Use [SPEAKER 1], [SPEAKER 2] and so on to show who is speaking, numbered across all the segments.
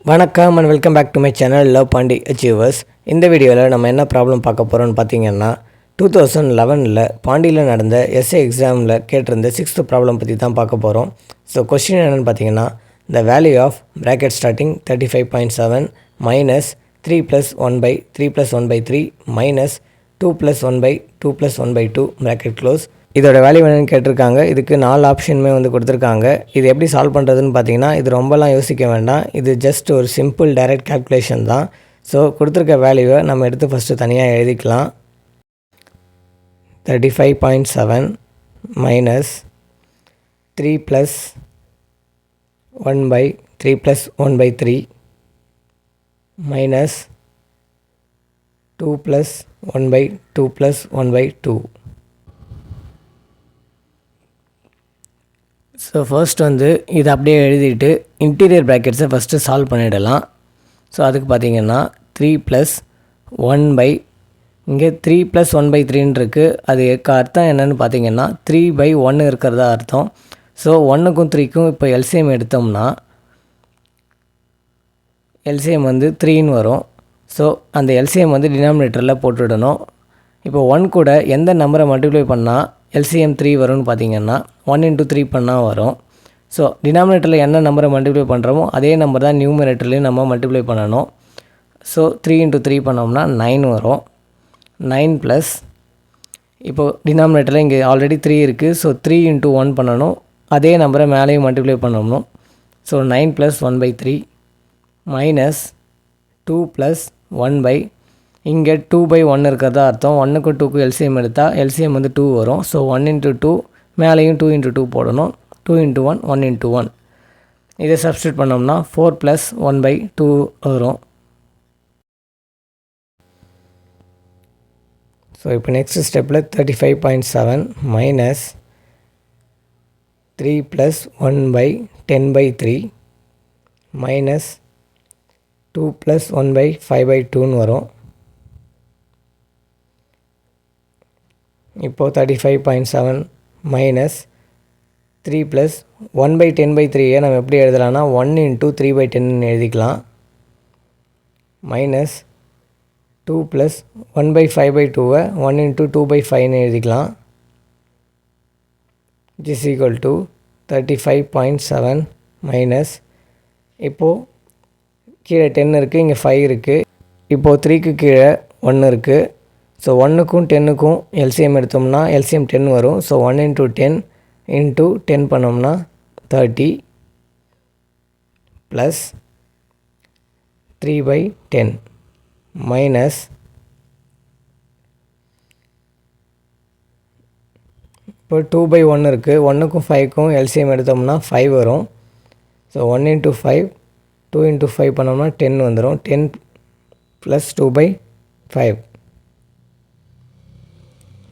[SPEAKER 1] வணக்கம் and welcome back to my channel love Pandi achievers. இந்த வீடியோவில் நம்ம என்ன ப்ராப்ளம் பார்க்க போகிறோம்னு பார்த்தீங்கன்னா 2011 பாண்டியில் நடந்த எஸ்ஏ எக்ஸாமில் கேட்டிருந்த 6th ப்ராப்ளம் பற்றி தான் பார்க்க போகிறோம். ஸோ கொஸ்டின் என்னென்னு பார்த்தீங்கன்னா, the value of bracket starting 35.7 minus 3 + 1/3 + 1/3 minus 2 + 1/2 + 1/2 bracket close. இதோட வேல்யூ என்னென்னு கேட்டிருக்காங்க. இதுக்கு 4 ஆப்ஷனுமே கொடுத்துருக்காங்க. இது எப்படி சால்வ் பண்ணுறதுன்னு பார்த்தீங்கன்னா, இது ரொம்பலாம் யோசிக்க வேண்டாம். இது ஜஸ்ட் ஒரு சிம்பிள் டைரக்ட் கால்குலேஷன் தான். ஸோ கொடுத்துருக்க வேல்யூவை நம்ம எடுத்து ஃபஸ்ட்டு தனியாக எழுதிக்கலாம். 35.7 மைனஸ் 3 + 1/3 + 1/3 மைனஸ் 2 + 1/2 + 1/2. ஸோ ஃபர்ஸ்ட் இதை அப்படியே எழுதிட்டு இன்டீரியர் ப்ராக்கெட்ஸை ஃபஸ்ட்டு சால்வ் பண்ணிடலாம். ஸோ அதுக்கு பார்த்திங்கன்னா 3 + 1 இங்கே 3 + 1/3 இருக்குது. அதுக்கு அர்த்தம் என்னென்னு பார்த்தீங்கன்னா 3/1 இருக்கிறதா அர்த்தம். ஸோ 1க்கும் 3க்கும் இப்போ எல்சிஎம் எடுத்தோம்னா எல்சிஎம் 3ன்னு வரும். ஸோ அந்த எல்சிஎம் டினாமினேட்டரில் போட்டுவிடணும். இப்போ 1 கூட எந்த நம்பரை மல்டிப்ளை பண்ணால் எல்சிஎம் 3 வரும்னு பார்த்தீங்கன்னா 1 × 3 பண்ணால் வரும். ஸோ டினாமினேட்டரில் என்ன நம்பரை மல்டிப்ளை பண்ணுறோமோ அதே நம்பர் தான் நியூமரேட்டர்லேயும் நம்ம மல்டிப்ளை பண்ணணும். ஸோ 3 × 3 பண்ணோம்னா 9 வரும். 9 ப்ளஸ் இப்போது டினாமினேட்டரில் இங்கே ஆல்ரெடி 3 இருக்குது. ஸோ 3 × 1 பண்ணணும். அதே நம்பரை மேலேயும் மல்டிப்ளை பண்ணணும். ஸோ 9 + 1/3 மைனஸ் 2 + 1 இங்கே 2/1 இருக்கிறதா அர்த்தம். 1க்கும் 2க்கும் எல்சிஎம் எடுத்தால் எல்சிஎம் 2 வரும். ஸோ 1 × 2 மேலேயும் 2 × 2 போடணும். 2 × 1 1 × 1 இதை சப்ஸ்டியூட் பண்ணோம்னா 4 + 1/2 வரும். ஸோ இப்போ நெக்ஸ்ட் ஸ்டெப்பில் 35.7 மைனஸ் 3 + 1/10/3 மைனஸ் 2 + 1/5/2 வரும். இப்போது 35.7 மைனஸ் 3 + 1/10/3 நம்ம எப்படி எழுதலாம்னா 1 × 3/10 எழுதிக்கலாம். மைனஸ் 2 + 1/5/2 1 × 2/5 எழுதிக்கலாம். இஸ் ஈக்குவல் டு 35.7 மைனஸ் இப்போது கீழே 10 இருக்குது, இங்கே 5 இருக்குது. இப்போது 3க்கு கீழே 1 இருக்குது. ஸோ 1க்கும் 10க்கும் எல்சிஎம் எடுத்தோம்னா எல்சிஎம் 10 வரும். ஸோ 1 × 10 × 10 பண்ணோம்னா 30 ப்ளஸ் 3/10 மைனஸ் இப்போ 2/1 இருக்குது. 1க்கும் 5க்கும் எல்சிஎம் எடுத்தோம்னா 5 வரும். ஸோ 1 × 5 2 × 5 பண்ணோம்னா 10 வந்துடும். 10 + 2/5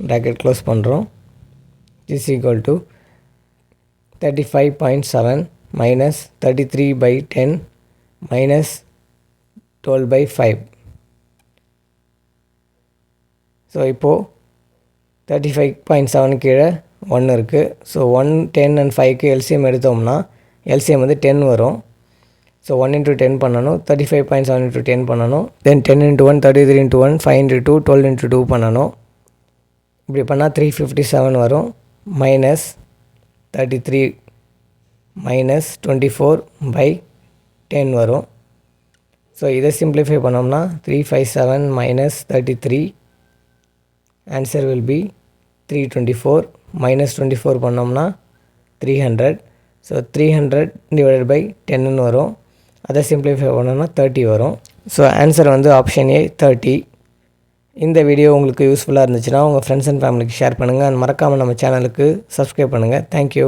[SPEAKER 1] ப்ராக்கெட் க்ளோஸ் பண்ணுறோம். Is equal to 35.7 minus 33/10 minus 12/5. So இப்போது 35.7 கீழே 1 இருக்குது. ஸோ 1 10 and 5க்கு எல்சிஎம் எடுத்தோம்னா எல்சிஎம் 10 வரும். ஸோ 1 × 10 பண்ணணும். 35.7 × 10 பண்ணணும். தென் 10 × 1 33 × 1 5 × 2 12 × 2 பண்ணணும். இப்படி பண்ணால் 357 வரும். மைனஸ் 33 மைனஸ் 24/10 வரும். ஸோ இதை சிம்பிளிஃபை பண்ணோம்னா 357 minus 33 answer will be 324. Minus 24 பண்ணோம்னா 300. ஸோ 300/10 வரும். அதை சிம்பிளிஃபை பண்ணோம்னா 30 வரும். So answer option A 30. இந்த வீடியோ உங்களுக்கு யூஸ்ஃபுல்லாக இருந்துச்சுன்னா உங்கள் ஃப்ரெண்ட்ஸ் அண்ட் ஃபேமிலிக்கு ஷேர் பண்ணுங்கள். மறக்காமல் நம்ம சேனலுக்கு சப்ஸ்கிரைப் பண்ணுங்கள். தேங்க்யூ.